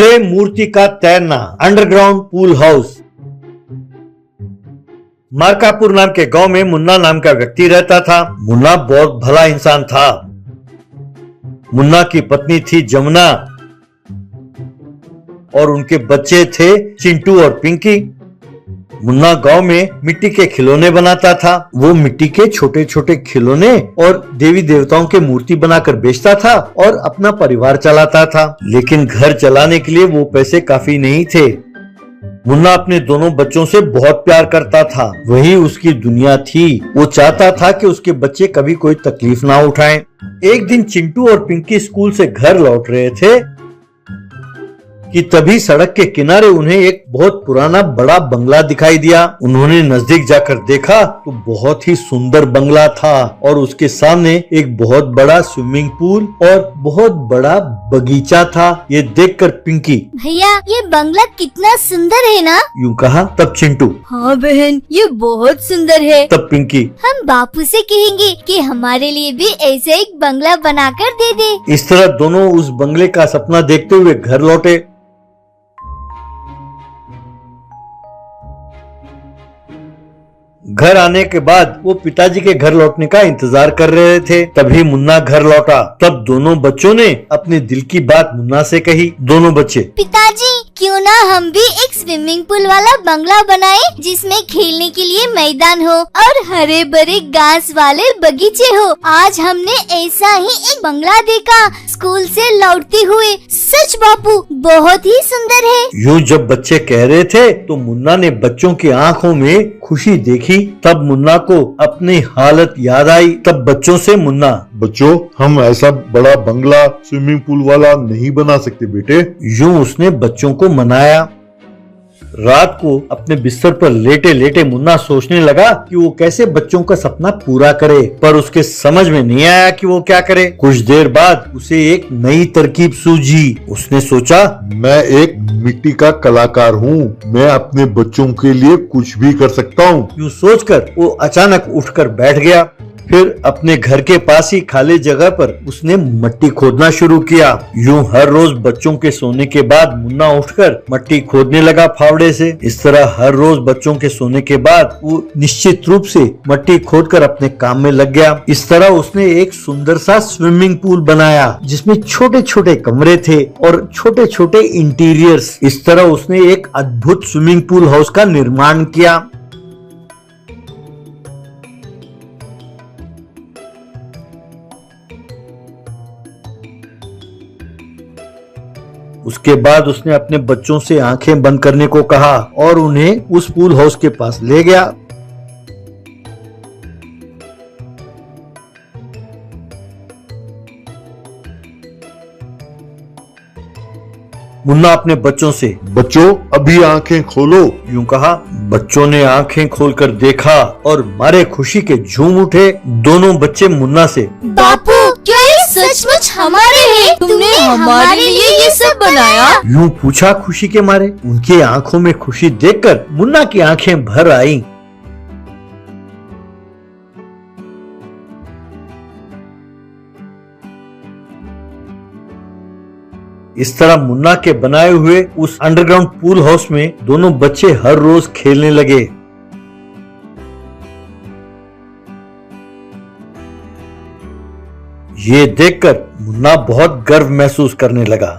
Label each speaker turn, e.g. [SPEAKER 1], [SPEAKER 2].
[SPEAKER 1] Clay मूर्ति का तैरना, underground pool house. मार्कापुर नाम के गांव में मुन्ना नाम का व्यक्ति रहता था। मुन्ना बहुत भला इंसान था। मुन्ना की पत्नी थी जमुना और उनके बच्चे थे चिंटू और पिंकी। मुन्ना गांव में मिट्टी के खिलौने बनाता था। वो मिट्टी के छोटे छोटे खिलौने और देवी देवताओं के मूर्ति बनाकर बेचता था और अपना परिवार चलाता था। लेकिन घर चलाने के लिए वो पैसे काफी नहीं थे। मुन्ना अपने दोनों बच्चों से बहुत प्यार करता था। वही उसकी दुनिया थी। वो चाहता था कि उसके बच्चे कभी कोई तकलीफ ना उठाएं। एक दिन चिंटू और पिंकी स्कूल से घर लौट रहे थे कि तभी सड़क के किनारे उन्हें एक बहुत पुराना बड़ा बंगला दिखाई दिया। उन्होंने नजदीक जाकर देखा तो बहुत ही सुंदर बंगला था और उसके सामने एक बहुत बड़ा स्विमिंग पूल और बहुत बड़ा बगीचा था। ये देखकर पिंकी,
[SPEAKER 2] भैया ये बंगला कितना सुंदर है ना?
[SPEAKER 1] यूँ कहा। तब चिंटू,
[SPEAKER 2] हाँ बहन ये बहुत सुंदर है।
[SPEAKER 1] तब पिंकी,
[SPEAKER 2] हम बापू से कहेंगे कि हमारे लिए भी ऐसे एक बंगला बनाकर दे दे।
[SPEAKER 1] इस तरह दोनों उस बंगले का सपना देखते हुए घर लौटे। घर आने के बाद वो पिताजी के घर लौटने का इंतजार कर रहे थे। तभी मुन्ना घर लौटा। तब दोनों बच्चों ने अपने दिल की बात मुन्ना से कही। दोनों बच्चे,
[SPEAKER 2] पिताजी क्यों ना हम भी एक स्विमिंग पूल वाला बंगला बनाए जिसमें खेलने के लिए मैदान हो और हरे भरे घास वाले बगीचे हो। आज हमने ऐसा ही एक बंगला देखा स्कूल से लौटते हुए। सच बापू बहुत ही सुंदर है।
[SPEAKER 1] यूँ जब बच्चे कह रहे थे तो मुन्ना ने बच्चों की आंखों में खुशी देखी। तब मुन्ना को अपनी हालत याद आई। तब बच्चों से मुन्ना,
[SPEAKER 3] बच्चों हम ऐसा बड़ा बंगला स्विमिंग पूल वाला नहीं बना सकते बेटे।
[SPEAKER 1] यूँ उसने बच्चों को मनाया। रात को अपने बिस्तर पर लेटे लेटे मुन्ना सोचने लगा कि वो कैसे बच्चों का सपना पूरा करे, पर उसके समझ में नहीं आया कि वो क्या करे। कुछ देर बाद उसे एक नई तरकीब सूझी। उसने सोचा,
[SPEAKER 3] मैं एक मिट्टी का कलाकार हूँ, मैं अपने बच्चों के लिए कुछ भी कर सकता हूँ।
[SPEAKER 1] यूँ सोचकर वो अचानक उठकर बैठ गया। फिर अपने घर के पास ही खाली जगह पर उसने मिट्टी खोदना शुरू किया। यूं हर रोज बच्चों के सोने के बाद मुन्ना उठकर मिट्टी खोदने लगा फावड़े से। इस तरह हर रोज बच्चों के सोने के बाद वो निश्चित रूप से मिट्टी खोदकर अपने काम में लग गया। इस तरह उसने एक सुंदर सा स्विमिंग पूल बनाया जिसमें छोटे छोटे कमरे थे और छोटे छोटे इंटीरियर्स। इस तरह उसने एक अद्भुत स्विमिंग पूल हाउस का निर्माण किया। उसके बाद उसने अपने बच्चों से आंखें बंद करने को कहा और उन्हें उस पूल हाउस के पास ले गया। मुन्ना अपने बच्चों से,
[SPEAKER 3] बच्चों अभी आंखें खोलो,
[SPEAKER 1] यूं कहा। बच्चों ने आंखें खोलकर देखा और मारे खुशी के झूम उठे। दोनों बच्चे मुन्ना से,
[SPEAKER 2] बापू क्या ये सचमुच हमारे हैं? तुमने हमारे लिए ये सब बनाया?
[SPEAKER 1] यूं पूछा खुशी के मारे। उनकी आंखों में खुशी देखकर मुन्ना की आंखें भर आईं। इस तरह मुन्ना के बनाए हुए उस अंडरग्राउंड पूल हाउस में दोनों बच्चे हर रोज खेलने लगे। ये देखकर मुन्ना बहुत गर्व महसूस करने लगा।